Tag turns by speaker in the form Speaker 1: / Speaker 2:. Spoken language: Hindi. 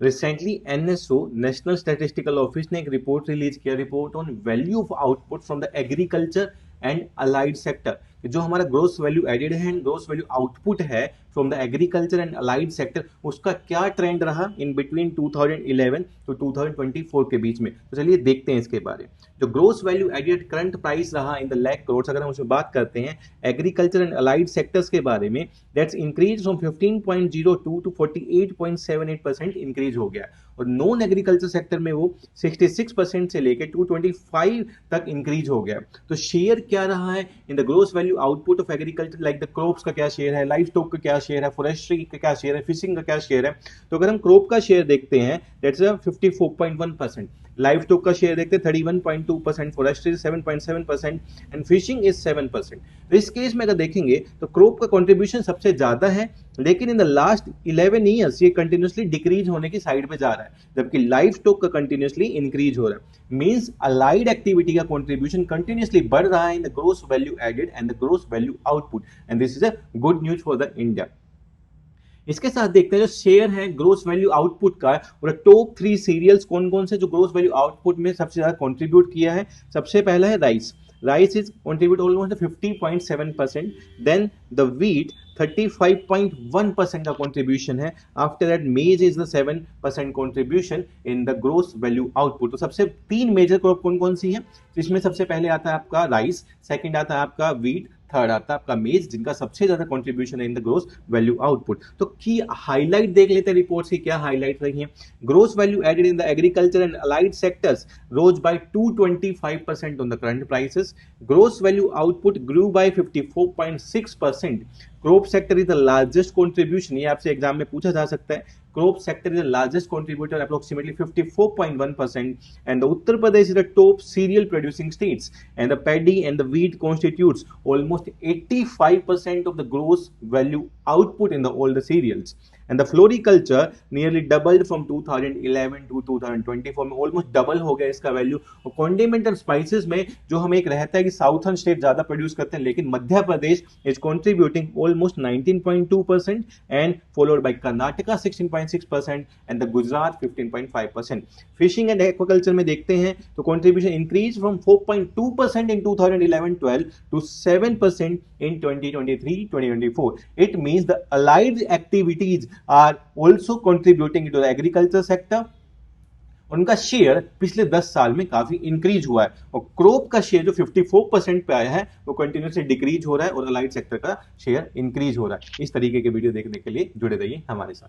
Speaker 1: Recently NSO national statistical office ने एक रिपोर्ट रिलीज किया, report on value of output from the agriculture and allied sector. जो हमारा ग्रोस वैल्यू एडेड है एंड ग्रोस वैल्यू आउटपुट है from the agriculture and allied sector, उसका क्या ट्रेंड रहा इन बिटवीन 2011 to 2024 के बीच में। तो चलिए देखते हैं इसके बारे में। जो gross value added current price रहा इन द लाख करोड़, अगर हम उसमें बात करते हैं एग्रीकल्चर एंड अलाइड सेक्टर्स के बारे में, that's increase from 15.02 to 48.78% increase हो गया। और नॉन एग्रीकल्चर सेक्टर में वो 66% से लेकर 225 तक इंक्रीज हो गया। तो शेयर क्या रहा है in the gross value output of agriculture, like the crops का क्या शेयर है, लाइफ स्टॉक का क्या शेयर है, फॉरेस्ट्री का क्या शेयर है, फिशिंग का क्या शेयर है। तो अगर हम क्रॉप का शेयर देखते हैं दैट्स 54.1%, लाइफ स्टॉक का शेयर देखते हैं 31.2%, फॉरेस्ट्री 7.7% एंड फिशिंग इज 7%। इस केस में अगर देखेंगे तो क्रॉप का कंट्रीब्यूशन सबसे ज्यादा है, लेकिन इन द लास्ट 11 ईयर्स ये कंटिन्यूसली डिक्रीज होने की साइड पे जा रहा है, जबकि लाइफ स्टॉक का कंटिन्यूसली इंक्रीज हो रहा है। मींस अलाइड एक्टिविटी का कंट्रीब्यूशन कंटिन्यूसली बढ़ रहा है in the gross value added and the gross value output, and this is a good news for the India. इसके साथ देखते हैं जो शेयर है ग्रोस वैल्यू आउटपुट का, और टॉप 3 सीरियल्स कौन कौन से जो ग्रोस वैल्यू आउटपुट में सबसे ज्यादा कंट्रीब्यूट किया है। सबसे पहला है rice, rice is contribute almost 50.7%, then the wheat 35.1% का contribution है, after that maize is the 7% contribution in the gross value output। तो सबसे 3 मेजर क्रॉप कौन कौन सी है, इसमें सबसे पहले आता है आपका राइस, सेकंड आता है आपका व्हीट, थर्ड आता है आपका मेज, जिनका सबसे ज्यादा कंट्रीब्यूशन है in the gross value output. तो की हाईलाइट देख लेते हैं रिपोर्ट्स की क्या हाईलाइट रही है। Gross value added in the agriculture and allied sectors rose by 225% on the current prices. Gross value output grew by 54.6%। Crop sector is the largest contribution, ये आपसे एग्जाम में पूछा जा सकता है। Crop sector is the largest contributor, approximately 54.1%, and the Uttar Pradesh is the top cereal producing states, and the paddy and the wheat constitutes almost 85% of the gross value output in the all the cereals, and the floriculture nearly doubled from 2011 to 2024 में almost double हो गया इसका वैल्यू। और कॉन्डिमेंटल स्पाइसेस में जो हमें एक रहता है कि साउथर्न स्टेट ज्यादा प्रोड्यूस करते हैं, लेकिन Madhya Pradesh is contributing almost 19.2% and followed by Karnataka 16.6% and the Gujarat 15.5%। Fishing and aquaculture में देखते हैं तो contribution increase from 4.2% in 2011-12 to 7% in 2023-2024. It means the allied activities are also contributing to the agriculture sector. उनका शेयर पिछले 10 साल में काफी इंक्रीज हुआ है, और क्रॉप का शेयर जो 54% पे आया है वो कंटिन्यूसली डिक्रीज हो रहा है, और अलाइड सेक्टर का शेयर इंक्रीज हो रहा है। इस तरीके के वीडियो देखने के लिए जुड़े रहिए हमारे साथ।